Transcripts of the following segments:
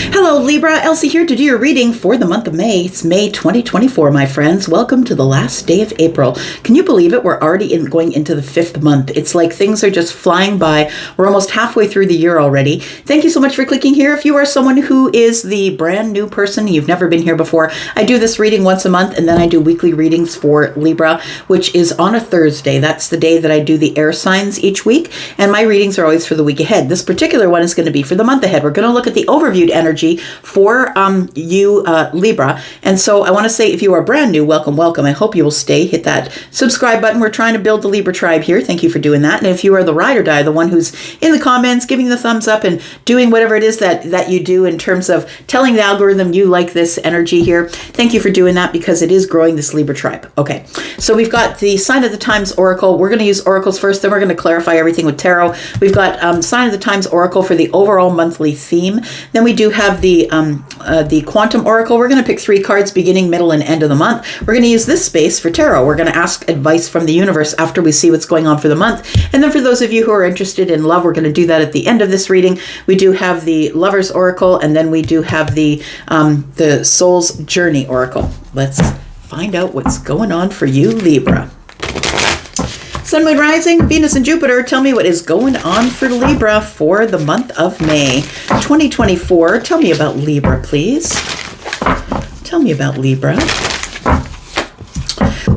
Hello Libra, Elsie here to do your reading for the month of May. It's May 2024, my friends. Welcome to the last day of April. Can you believe it? We're already going into the 5th month. It's like things are just flying by. We're almost halfway through the year already. Thank you so much for clicking here. If you are someone who is the brand new person, you've never been here before, I do this reading once a month, and then I do weekly readings for Libra, which is on a Thursday. That's the day that I do the air signs each week, and my readings are always for the week ahead. This particular one is going to be for the month ahead. We're going to look at the overviewed energy for you, Libra. And so I want to say, if you are brand new, welcome. I hope you will stay. Hit that subscribe button. We're trying to build the Libra tribe here. Thank you for doing that. And if you are the ride or die, the one who's in the comments, giving the thumbs up and doing whatever it is that you do in terms of telling the algorithm you like this energy here, thank you for doing that, because it is growing this Libra tribe. Okay, so we've got the Sign of the Times Oracle. We're going to use oracles first, then we're going to clarify everything with tarot. We've got Sign of the Times Oracle for the overall monthly theme. Then we do have the Quantum Oracle. We're going to pick 3 cards beginning, middle, and end of the month. We're going to use this space for tarot. We're going to ask advice from the universe after we see what's going on for the month. And then for those of you who are interested in love, we're going to do that at the end of this reading. We do have the Lover's Oracle, and then we do have the Soul's Journey Oracle. Let's find out what's going on for you, Libra. Sun, Moon, Rising, Venus, and Jupiter, tell me what is going on for Libra for the month of May 2024. Tell me about Libra, please. Tell me about Libra.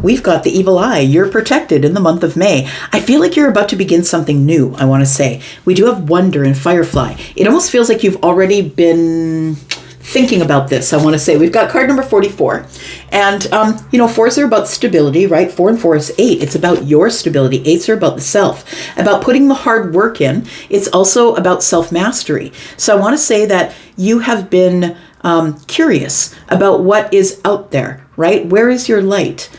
We've got the Evil Eye. You're protected in the month of May. I feel like you're about to begin something new, I want to say. We do have Wonder and Firefly. It almost feels like you've already been thinking about this, I want to say. We've got card number 44. And, 4s are about stability, right? 4 and 4 is 8. It's about your stability. 8s are about the self, about putting the hard work in. It's also about self-mastery. So I want to say that you have been curious about what is out there, right? Where is your light?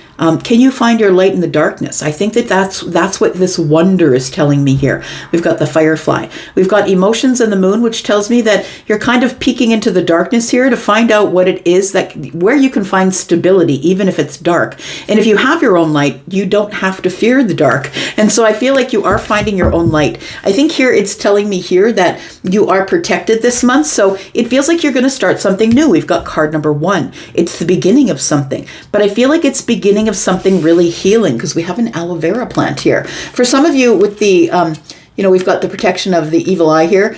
Can you find your light in the darkness? I think that's what this Wonder is telling me here. We've got the Firefly. We've got Emotions and the Moon, which tells me that you're kind of peeking into the darkness here to find out what it is where you can find stability, even if it's dark. And if you have your own light, you don't have to fear the dark. And so I feel like you are finding your own light. I think here it's telling me here that you are protected this month. So it feels like you're going to start something new. We've got card number 1. It's the beginning of something. But I feel like it's beginning of something really healing, because we have an aloe vera plant here. For some of you with the, we've got the protection of the Evil Eye here,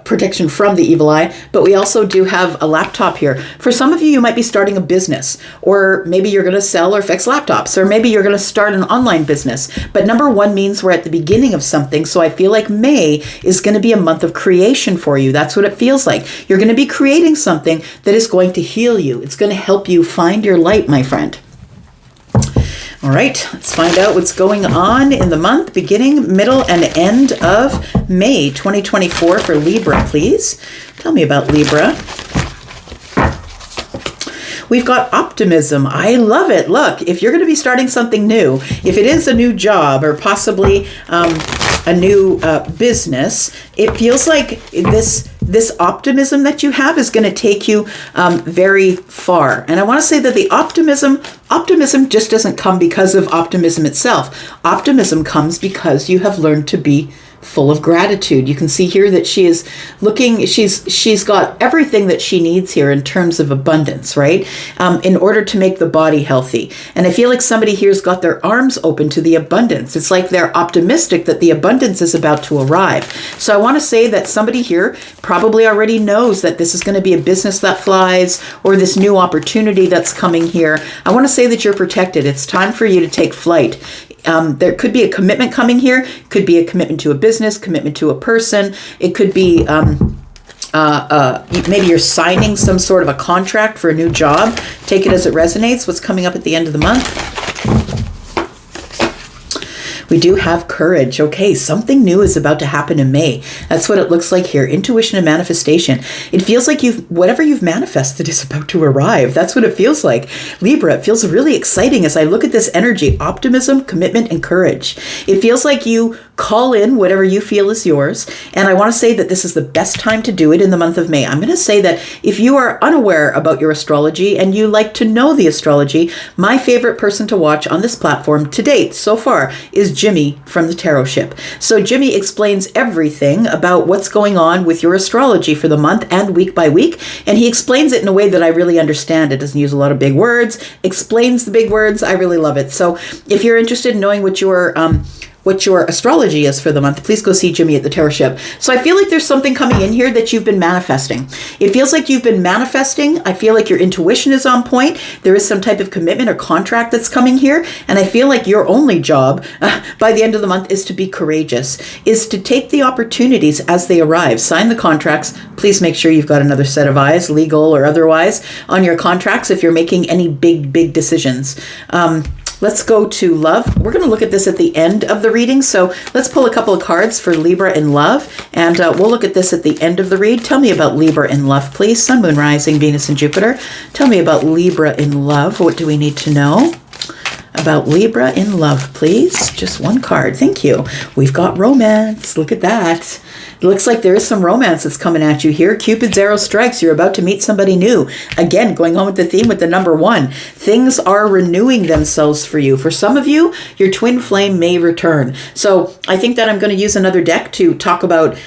protection from the Evil Eye, but we also do have a laptop here. For some of you, you might be starting a business, or maybe you're going to sell or fix laptops, or maybe you're going to start an online business. But number 1 means we're at the beginning of something. So I feel like May is going to be a month of creation for you. That's what it feels like. You're going to be creating something that is going to heal you. It's going to help you find your light, my friend. All right, let's find out what's going on in the month, beginning, middle, and end of May 2024 for Libra, please. Tell me about Libra. We've got optimism. I love it. Look, if you're going to be starting something new, if it is a new job or possibly a new business, it feels like this optimism that you have is going to take you very far. And I want to say that the optimism just doesn't come because of optimism itself. Optimism comes because you have learned to be full of gratitude. You can see here that she is looking, she's got everything that she needs here in terms of abundance, right? In order to make the body healthy. And I feel like somebody here's got their arms open to the abundance. It's like they're optimistic that the abundance is about to arrive. So I want to say that somebody here probably already knows that this is going to be a business that flies, or this new opportunity that's coming here. I want to say that you're protected. It's time for you to take flight. There could be a commitment coming here. Could be a commitment to a business, commitment to a person. It could be maybe you're signing some sort of a contract for a new job. Take it as it resonates. What's coming up at the end of the month? We do have courage. Okay, something new is about to happen in May. That's what it looks like here. Intuition and manifestation. It feels like whatever you've manifested is about to arrive. That's what it feels like. Libra, it feels really exciting as I look at this energy. Optimism, commitment, and courage. It feels like you call in whatever you feel is yours. And I want to say that this is the best time to do it in the month of May. I'm going to say that if you are unaware about your astrology and you like to know the astrology, my favorite person to watch on this platform to date so far is Jimmy from the Tarot Ship. So Jimmy explains everything about what's going on with your astrology for the month and week by week. And he explains it in a way that I really understand. It doesn't use a lot of big words, explains the big words. I really love it. So if you're interested in knowing what your astrology is for the month, please go see Jimmy at the Tarot Ship. So I feel like there's something coming in here that you've been manifesting. It feels like you've been manifesting. I feel like your intuition is on point. There is some type of commitment or contract that's coming here. And I feel like your only job by the end of the month is to be courageous, is to take the opportunities as they arrive. Sign the contracts. Please make sure you've got another set of eyes, legal or otherwise, on your contracts if you're making any big decisions. Let's go to love. We're going to look at this at the end of the reading. So let's pull a couple of cards for Libra in love. And we'll look at this at the end of the read. Tell me about Libra in love, please. Sun, Moon, Rising, Venus, and Jupiter. Tell me about Libra in love. What do we need to know about Libra in love, please? Just one card. Thank you. We've got romance. Look at that. It looks like there is some romance that's coming at you here. Cupid's arrow strikes. You're about to meet somebody new. Again, going on with the theme with the number 1. Things are renewing themselves for you. For some of you, your twin flame may return. So I think that I'm going to use another deck to talk about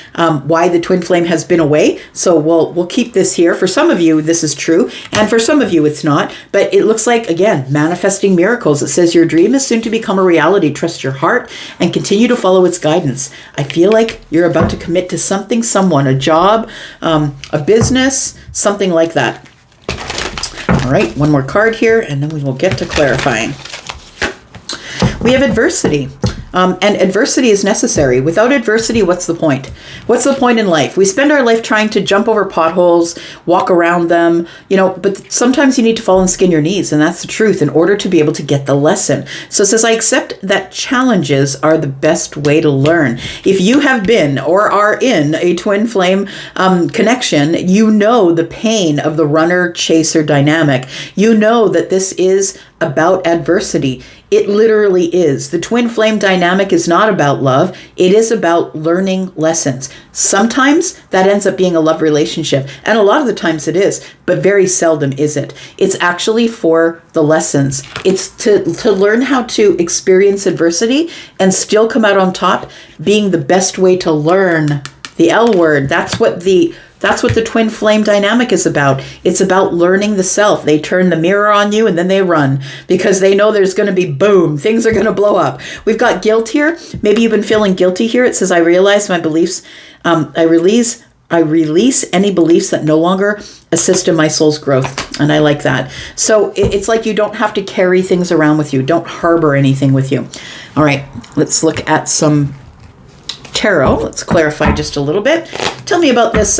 why the twin flame has been away. So we'll keep this here. For some of you, this is true. And for some of you, it's not. But it looks like, again, manifesting miracles. It says your dream is soon to become a reality. Trust your heart and continue to follow its guidance. I feel like you're about to commit to something, someone, a job, a business, something like that. All right, one more card here, and then we will get to clarifying. We have adversity. And adversity is necessary. Without adversity, what's the point? What's the point in life? We spend our life trying to jump over potholes, walk around them, but sometimes you need to fall and skin your knees, and that's the truth, in order to be able to get the lesson. So it says, I accept that challenges are the best way to learn. If you have been or are in a twin flame connection, you know the pain of the runner-chaser dynamic. You know that this is about adversity. It literally is. The twin flame dynamic is not about love. It is about learning lessons. Sometimes that ends up being a love relationship, and a lot of the times it is, but very seldom is it. It's actually for the lessons. It's to learn how to experience adversity and still come out on top, being the best way to learn. The L word, that's what the twin flame dynamic is about. It's about learning the self. They turn the mirror on you and then they run because they know there's going to be boom. Things are going to blow up. We've got guilt here. Maybe you've been feeling guilty here. It says, I realize my beliefs. I release any beliefs that no longer assist in my soul's growth. And I like that. So it's like you don't have to carry things around with you. Don't harbor anything with you. All right, let's look at some tarot. Let's clarify just a little bit. Tell me about this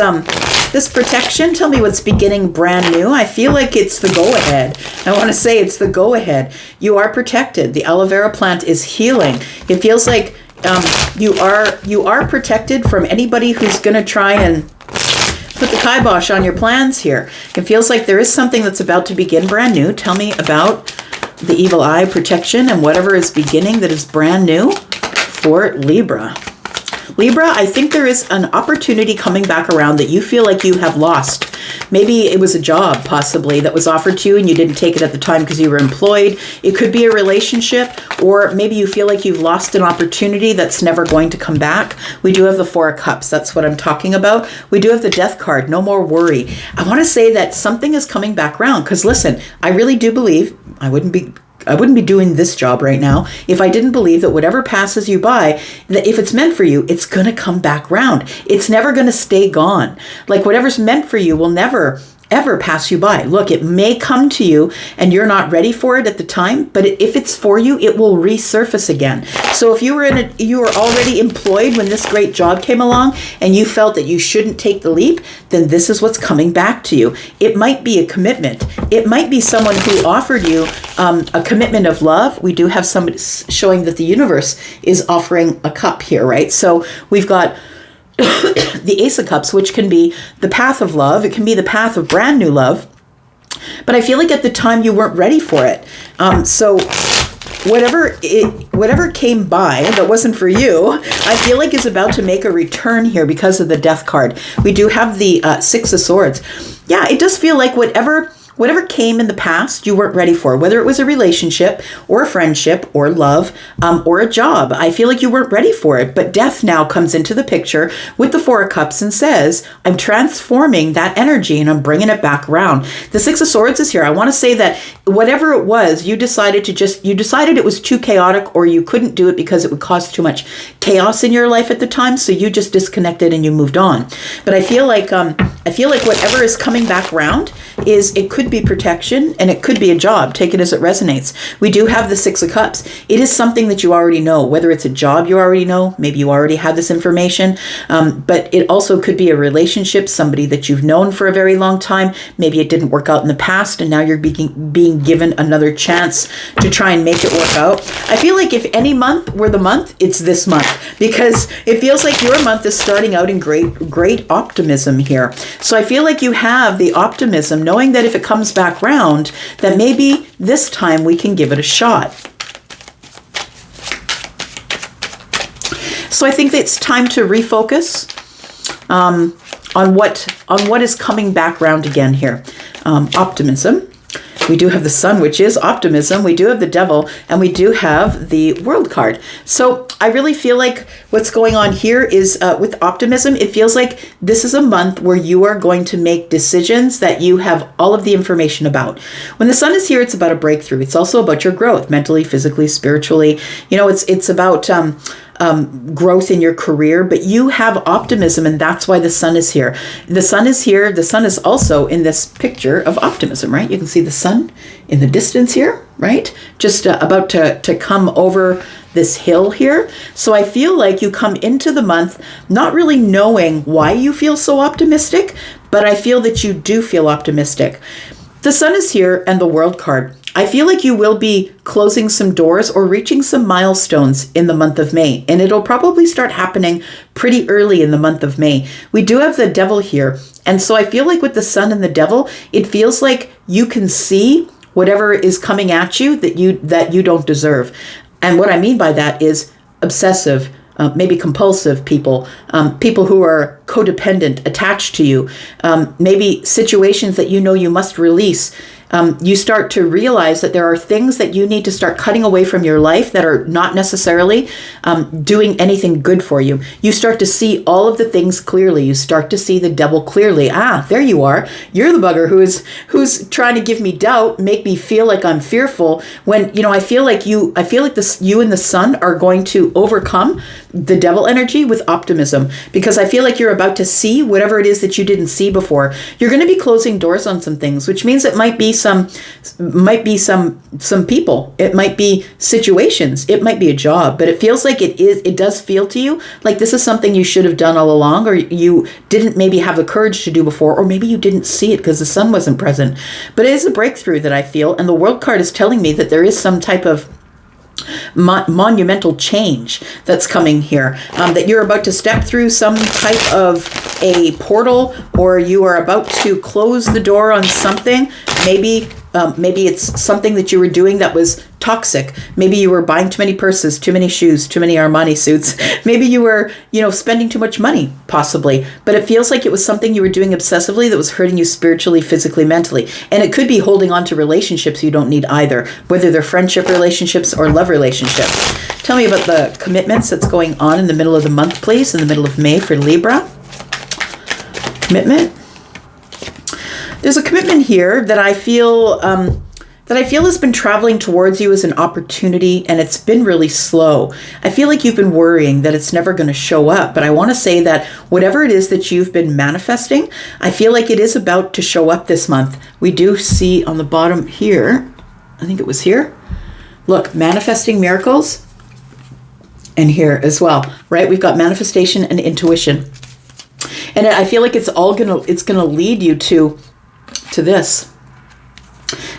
this protection. Tell me what's beginning brand new. I feel like it's the go-ahead. I want to say it's the go-ahead. You are protected. The aloe vera plant is healing. It feels like you are protected from anybody who's going to try and put the kibosh on your plans here. It feels like there is something that's about to begin brand new. Tell me about the evil eye protection and whatever is beginning that is brand new for Libra. Libra, I think there is an opportunity coming back around that you feel like you have lost. Maybe it was a job, possibly, that was offered to you and you didn't take it at the time because you were employed. It could be a relationship, or maybe you feel like you've lost an opportunity that's never going to come back. We do have the Four of Cups. That's what I'm talking about. We do have the Death card. No more worry. I want to say that something is coming back around because, listen, I really do believe I wouldn't be doing this job right now if I didn't believe that whatever passes you by, that if it's meant for you, it's going to come back round. It's never going to stay gone. Like whatever's meant for you will never ever pass you by. Look, it may come to you and you're not ready for it at the time, but if it's for you, it will resurface again. So if you were already employed when this great job came along and you felt that you shouldn't take the leap, then this is what's coming back to you. It might be a commitment. It might be someone who offered you a commitment of love. We do have somebody showing that the universe is offering a cup here, right? So we've got the Ace of Cups, which can be the path of love. It can be the path of brand new love. But I feel like at the time you weren't ready for it. So whatever came by that wasn't for you, I feel like is about to make a return here because of the Death card. We do have the Six of Swords. Yeah, it does feel like whatever whatever came in the past you weren't ready for, whether it was a relationship or a friendship or love or a job. I feel like you weren't ready for it, but death now comes into the picture with the Four of Cups and says, I'm transforming that energy and I'm bringing it back around. The Six of Swords is here. I want to say that whatever it was, you decided it was too chaotic, or you couldn't do it because it would cause too much chaos in your life at the time, so you just disconnected and you moved on. But I feel like whatever is coming back around it could be protection and it could be a job. Take it as it resonates. We do have the Six of Cups. It is something that you already know, whether it's a job you already know, maybe you already have this information, but it also could be a relationship, somebody that you've known for a very long time. Maybe it didn't work out in the past and now you're being given another chance to try and make it work out. I feel like if any month were the month, it's this month, because it feels like your month is starting out in great optimism here. So I feel like you have the optimism, knowing that if it comes back round, that maybe this time we can give it a shot. So I think that it's time to refocus on what is coming back round again here. Optimism. We do have the Sun, which is optimism. We do have the Devil, and we do have the World card. So I really feel like what's going on here is with optimism, it feels like this is a month where you are going to make decisions that you have all of the information about. When the Sun is here, it's about a breakthrough. It's also about your growth, mentally, physically, spiritually. You know, it's about growth in your career, but you have optimism, and that's why the Sun is here. The Sun is here. The Sun is also in this picture of optimism, right? You can see the Sun in the distance here, right? Just about to come over this hill here. So I feel like you come into the month not really knowing why you feel so optimistic, but I feel that you do feel optimistic. The Sun is here and the World card. I feel like you will be closing some doors or reaching some milestones in the month of May, and it'll probably start happening pretty early in the month of May. We do have the Devil here, and so I feel like with the Sun and the Devil, it feels like you can see whatever is coming at you that you don't deserve. And what I mean by that is obsessive, maybe compulsive people, people who are codependent, attached to you, maybe situations that you know you must release. You start to realize that there are things that you need to start cutting away from your life that are not necessarily doing anything good for you. You start to see all of the things clearly. You start to see the Devil clearly. There you are. You're the bugger who's trying to give me doubt, make me feel like I'm fearful. When I feel like you and the Sun are going to overcome the Devil energy with optimism, because I feel like you're about to see whatever it is that you didn't see before. You're going to be closing doors on some things, which means it might be some people, it might be situations, it might be a job, but it feels like it does feel to you like this is something you should have done all along, or you didn't maybe have the courage to do before, or maybe you didn't see it because the Sun wasn't present. But it is a breakthrough that I feel, and the World card is telling me that there is some type of monumental change that's coming here, that you're about to step through some type of a portal, or you are about to close the door on something. Maybe it's something that you were doing that was toxic. Maybe you were buying too many purses, too many shoes, too many Armani suits. Maybe you were, spending too much money, possibly. But it feels like it was something you were doing obsessively that was hurting you spiritually, physically, mentally. And it could be holding on to relationships you don't need either, whether they're friendship relationships or love relationships. Tell me about the commitments that's going on in the middle of the month, please, in the middle of May for Libra. Commitment. There's a commitment here that I feel has been traveling towards you as an opportunity, and it's been really slow. I feel like you've been worrying that it's never going to show up, but I want to say that whatever it is that you've been manifesting, I feel like it is about to show up this month. We do see on the bottom here, I think it was here. Look, manifesting miracles, and here as well, right? We've got manifestation and intuition. And I feel like it's gonna lead you to this,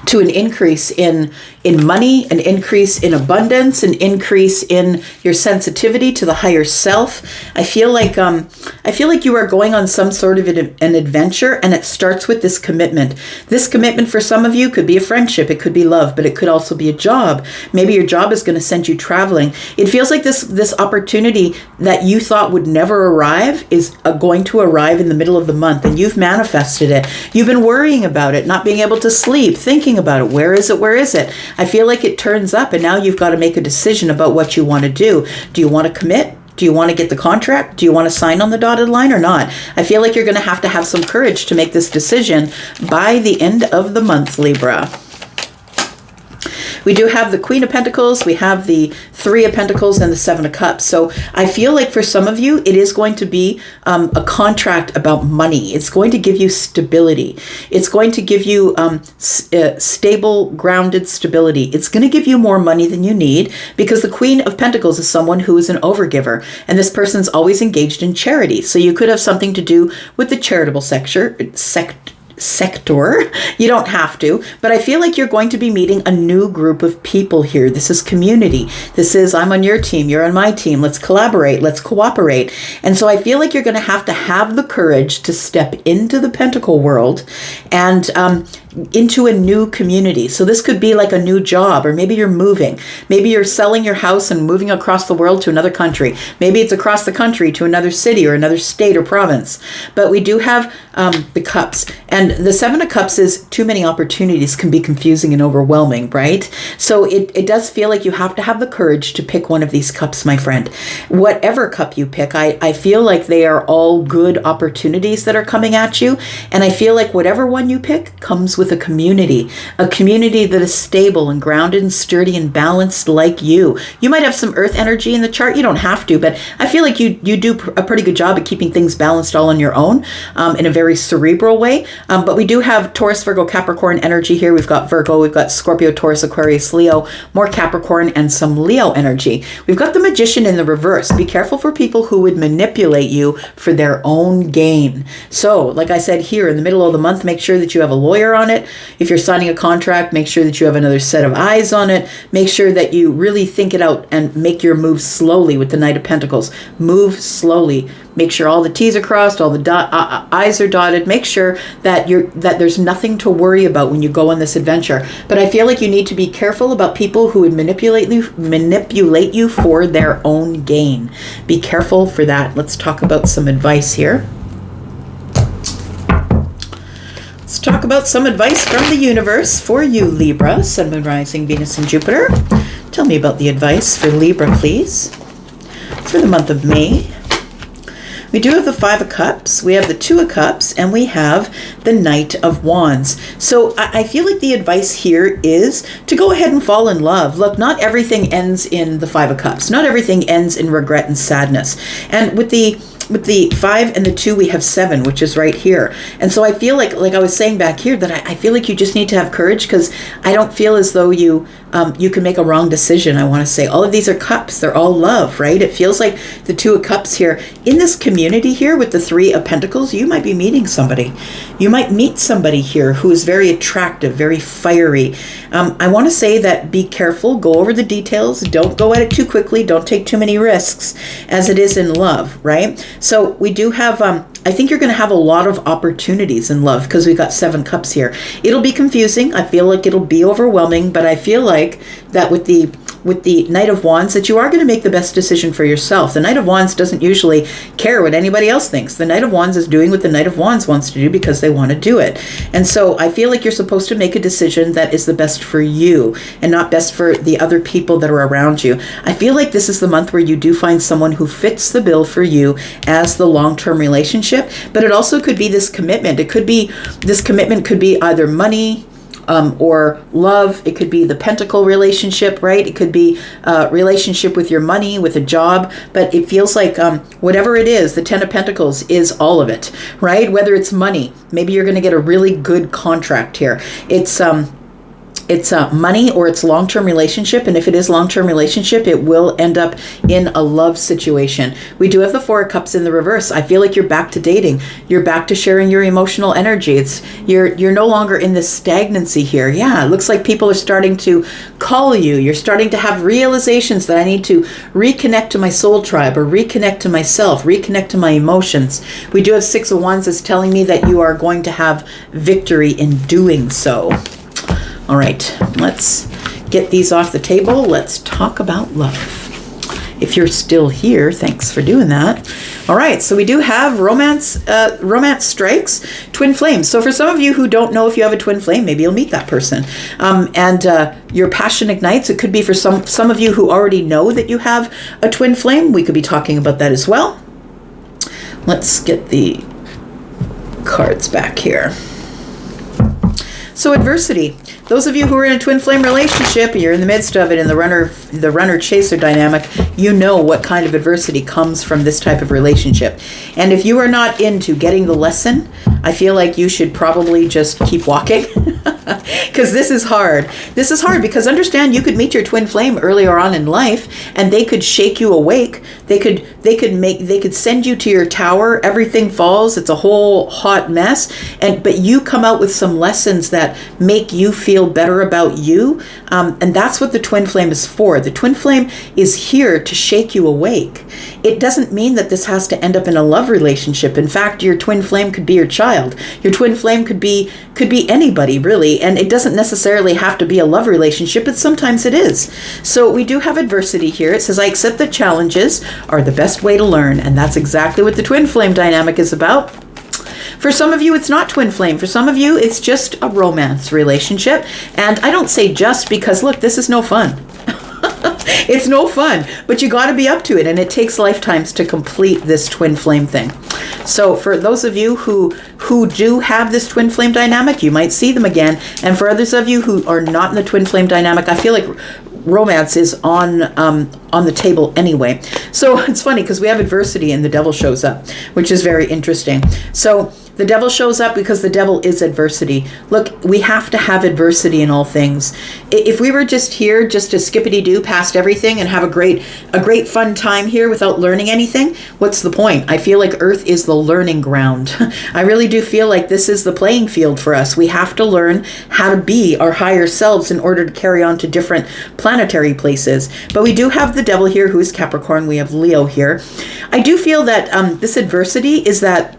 to an increase in money, an increase in abundance, an increase in your sensitivity to the higher self. I feel like you are going on some sort of an adventure, and it starts with this commitment. This commitment for some of you could be a friendship, it could be love, but it could also be a job. Maybe your job is going to send you traveling. It feels like this opportunity that you thought would never arrive is going to arrive in the middle of the month, and you've manifested it. You've been worrying about it, not being able to sleep, thinking about it. Where is it? Where is it? I feel like it turns up, and now you've got to make a decision about what you want to do. Do you want to commit? Do you want to get the contract? Do you want to sign on the dotted line or not? I feel like you're going to have some courage to make this decision by the end of the month, Libra. We do have the Queen of Pentacles, we have the Three of Pentacles, and the Seven of Cups. So I feel like for some of you, it is going to be a contract about money. It's going to give you stability. It's going to give you stable, grounded stability. It's going to give you more money than you need, because the Queen of Pentacles is someone who is an overgiver, and this person's always engaged in charity. So you could have something to do with the charitable sector. You don't have to, but I feel like you're going to be meeting a new group of people here. This is community. This is, I'm on your team, you're on my team. Let's collaborate, let's cooperate. And so I feel like you're going to have the courage to step into the Pentacle world and into a new community. So this could be like a new job, or maybe you're moving. Maybe you're selling your house and moving across the world to another country. Maybe it's across the country to another city or another state or province. But we do have the Cups. And the Seven of Cups is too many opportunities can be confusing and overwhelming, right? So it does feel like you have to have the courage to pick one of these cups, my friend. Whatever cup you pick, I feel like they are all good opportunities that are coming at you. And I feel like whatever one you pick comes with a community that is stable and grounded and sturdy and balanced like you. You might have some earth energy in the chart. You don't have to, but I feel like you do a pretty good job at keeping things balanced all on your own in a very cerebral way. But we do have Taurus, Virgo, Capricorn energy here. We've got Virgo, we've got Scorpio, Taurus, Aquarius, Leo, more Capricorn, and some Leo energy. We've got the Magician in the reverse. Be careful for people who would manipulate you for their own gain. So, like I said, here in the middle of the month, make sure that you have a lawyer on it. If you're signing a contract, make sure that you have another set of eyes on it. Make sure that you really think it out and make your move slowly with the Knight of Pentacles. Move slowly. Make sure all the T's are crossed, all the I's are dotted. Make sure that there's nothing to worry about when you go on this adventure. But I feel like you need to be careful about people who would manipulate you for their own gain. Be careful for that. Let's talk about some advice here. Let's talk about some advice from the universe for you, Libra, Sun, Moon, Rising, Venus, and Jupiter. Tell me about the advice for Libra, please, for the month of May. We do have the Five of Cups, we have the Two of Cups, and we have the Knight of Wands. So I feel like the advice here is to go ahead and fall in love. Look, not everything ends in the Five of Cups. Not everything ends in regret and sadness. And with the 5 and the 2, we have 7, which is right here. And so I feel like I was saying back here, that I feel like you just need to have courage, because I don't feel as though you can make a wrong decision. I want to say all of these are cups. They're all love, right? It feels like the 2 of Cups here. In this community here with the 3 of Pentacles, you might be meeting somebody. You might meet somebody here who is very attractive, very fiery. I want to say that be careful. Go over the details. Don't go at it too quickly. Don't take too many risks, as it is in love, right? So we do have, I think you're going to have a lot of opportunities in love, because we've got 7 cups here. It'll be confusing. I feel like it'll be overwhelming, but I feel like that with the Knight of Wands, that you are going to make the best decision for yourself. The Knight of Wands doesn't usually care what anybody else thinks. The Knight of Wands is doing what the Knight of Wands wants to do because they want to do it. And so I feel like you're supposed to make a decision that is the best for you and not best for the other people that are around you. I feel like this is the month where you do find someone who fits the bill for you as the long-term relationship, but it also could be this commitment. This commitment could be either money, or love. It could be the pentacle relationship, right? It could be a relationship with your money, with a job, but it feels like whatever it is, the 10 of Pentacles is all of it, right? Whether it's money, maybe you're going to get a really good contract here. It's it's money or it's long-term relationship. And if it is long-term relationship, it will end up in a love situation. We do have the Four of Cups in the reverse. I feel like you're back to dating. You're back to sharing your emotional energy. You're no longer in this stagnancy here. Yeah, it looks like people are starting to call you. You're starting to have realizations that I need to reconnect to my soul tribe or reconnect to myself, reconnect to my emotions. We do have Six of Wands as telling me that you are going to have victory in doing so. All right, let's get these off the table. Let's talk about love. If you're still here, thanks for doing that. All right, so we do have romance strikes, twin flames. So for some of you who don't know if you have a twin flame, maybe you'll meet that person. And your passion ignites. It could be for some of you who already know that you have a twin flame. We could be talking about that as well. Let's get the cards back here. So adversity. Those of you who are in a twin flame relationship, you're in the midst of it in the runner-chaser dynamic, you know what kind of adversity comes from this type of relationship. And if you are not into getting the lesson, I feel like you should probably just keep walking. Because this is hard. This is hard because understand you could meet your twin flame earlier on in life and they could shake you awake. They could send you to your tower. Everything falls. It's a whole hot mess. But you come out with some lessons that make you feel better about you. And that's what the twin flame is for. The twin flame is here to shake you awake. It doesn't mean that this has to end up in a love relationship. In fact, your twin flame could be your child. Your twin flame could be anybody, really. And it doesn't necessarily have to be a love relationship, but sometimes it is. So we do have adversity here. It says, I accept that challenges are the best way to learn. And that's exactly what the twin flame dynamic is about. For some of you, it's not twin flame. For some of you, it's just a romance relationship. And I don't say just because, look, this is no fun. It's no fun, but you got to be up to it. And it takes lifetimes to complete this twin flame thing. So for those of you who do have this twin flame dynamic, you might see them again. And for others of you who are not in the twin flame dynamic, I feel like romance is on the table anyway. So it's funny because we have adversity and the devil shows up, which is very interesting. So the devil shows up because the devil is adversity. Look, we have to have adversity in all things. If we were just here just to skippity-doo past everything and have a great fun time here without learning anything, what's the point? I feel like Earth is the learning ground. I really do feel like this is the playing field for us. We have to learn how to be our higher selves in order to carry on to different planetary places. But we do have the devil here who is Capricorn. We have Leo here. I do feel that this adversity is that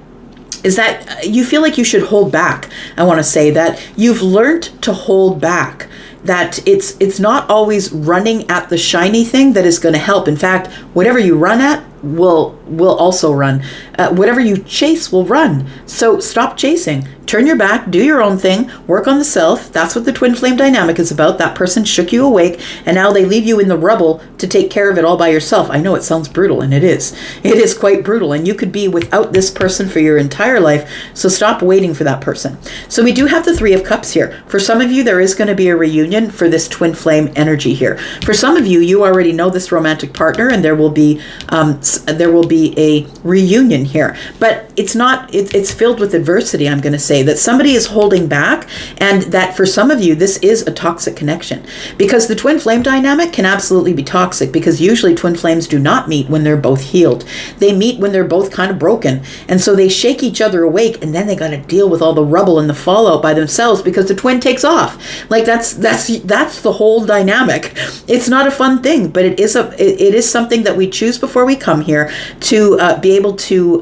you feel like you should hold back. I want to say that you've learned to hold back, that it's not always running at the shiny thing that is going to help. In fact, whatever you run at will also run. Whatever you chase will run. So stop chasing. Turn your back, do your own thing, work on the self. That's what the twin flame dynamic is about. That person shook you awake, and now they leave you in the rubble to take care of it all by yourself. I know it sounds brutal, and it is. It is quite brutal, and you could be without this person for your entire life, so stop waiting for that person. So we do have the Three of Cups here. For some of you, there is going to be a reunion for this twin flame energy here. For some of you, you already know this romantic partner, and there will be a reunion here. But it's filled with adversity, I'm going to say, that somebody is holding back, and that for some of you, this is a toxic connection. Because the twin flame dynamic can absolutely be toxic, because usually twin flames do not meet when they're both healed. They meet when they're both kind of broken. And so they shake each other awake, and then they got to deal with all the rubble and the fallout by themselves because the twin takes off. Like that's the whole dynamic. It's not a fun thing, but it is something that we choose before we come here to be able to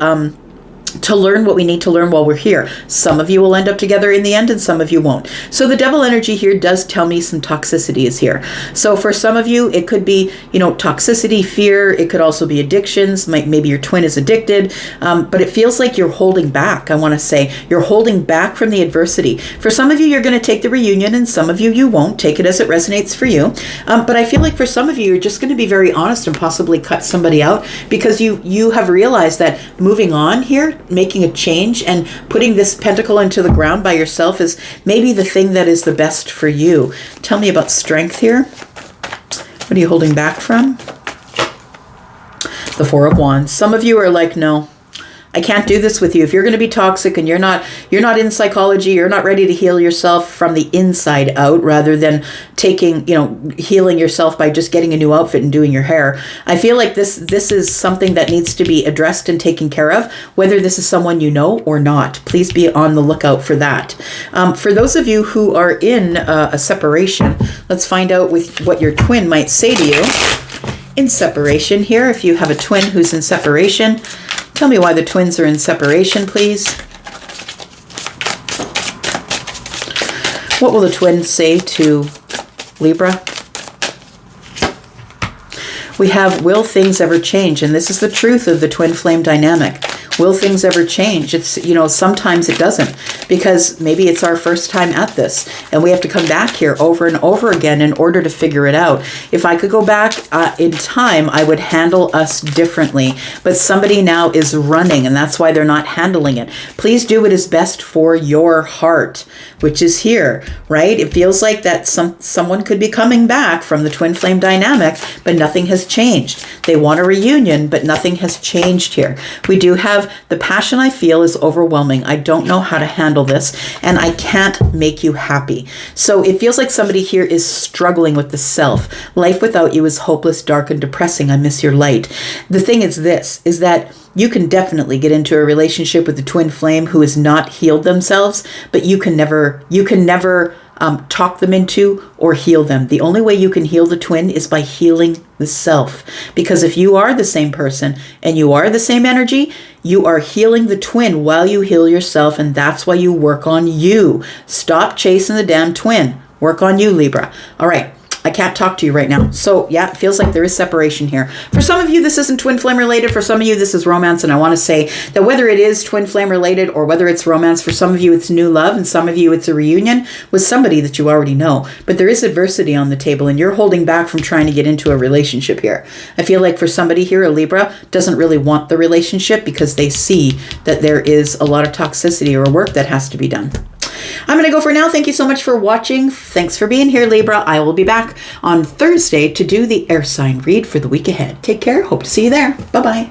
learn what we need to learn while we're here. Some of you will end up together in the end, and some of you won't. So the devil energy here does tell me some toxicity is here. So for some of you, it could be, toxicity, fear. It could also be addictions. Maybe your twin is addicted, but it feels like you're holding back. I want to say you're holding back from the adversity. For some of you, you're going to take the reunion, and some of you won't. Take it as it resonates for you. But I feel like for some of you, you're just going to be very honest and possibly cut somebody out because you have realized that moving on here, making a change and putting this pentacle into the ground by yourself is maybe the thing that is the best for you. Tell me about strength here. What are you holding back from? The Four of Wands. Some of you are like, no, I can't do this with you. If you're going to be toxic and you're not in psychology, you're not ready to heal yourself from the inside out, rather than healing yourself by just getting a new outfit and doing your hair. I feel like this is something that needs to be addressed and taken care of, whether this is someone you know or not. Please be on the lookout for that. For those of you who are in a separation, let's find out with what your twin might say to you in separation here. If you have a twin who's in separation, tell me why the twins are in separation, please. What will the twins say to Libra? We have, will things ever change? And this is the truth of the twin flame dynamic. Will things ever change? It's, sometimes it doesn't, because maybe it's our first time at this and we have to come back here over and over again in order to figure it out. If I could go back in time, I would handle us differently, but somebody now is running and that's why they're not handling it. Please do what is best for your heart, which is here, right? It feels like that someone could be coming back from the twin flame dynamic, but nothing has changed. They want a reunion, but nothing has changed here. We do have the passion I feel is overwhelming. I don't know how to handle this, and I can't make you happy. So it feels like somebody here is struggling with the self. Life without you is hopeless, dark, and depressing. I miss your light. The thing is that you can definitely get into a relationship with the twin flame who has not healed themselves, but you can never talk them into or heal them. The only way you can heal the twin is by healing the self. Because if you are the same person and you are the same energy, you are healing the twin while you heal yourself, and that's why you work on you. Stop chasing the damn twin. Work on you, Libra. All right. I can't talk to you right now. So yeah, it feels like there is separation here. For some of you, this isn't twin flame related. For some of you, this is romance. And I want to say that whether it is twin flame related or whether it's romance, for some of you, it's new love. And some of you, it's a reunion with somebody that you already know. But there is adversity on the table and you're holding back from trying to get into a relationship here. I feel like for somebody here, a Libra doesn't really want the relationship because they see that there is a lot of toxicity or work that has to be done. I'm going to go for now. Thank you so much for watching. Thanks for being here, Libra. I will be back on Thursday to do the air sign read for the week ahead. Take care. Hope to see you there. Bye-bye.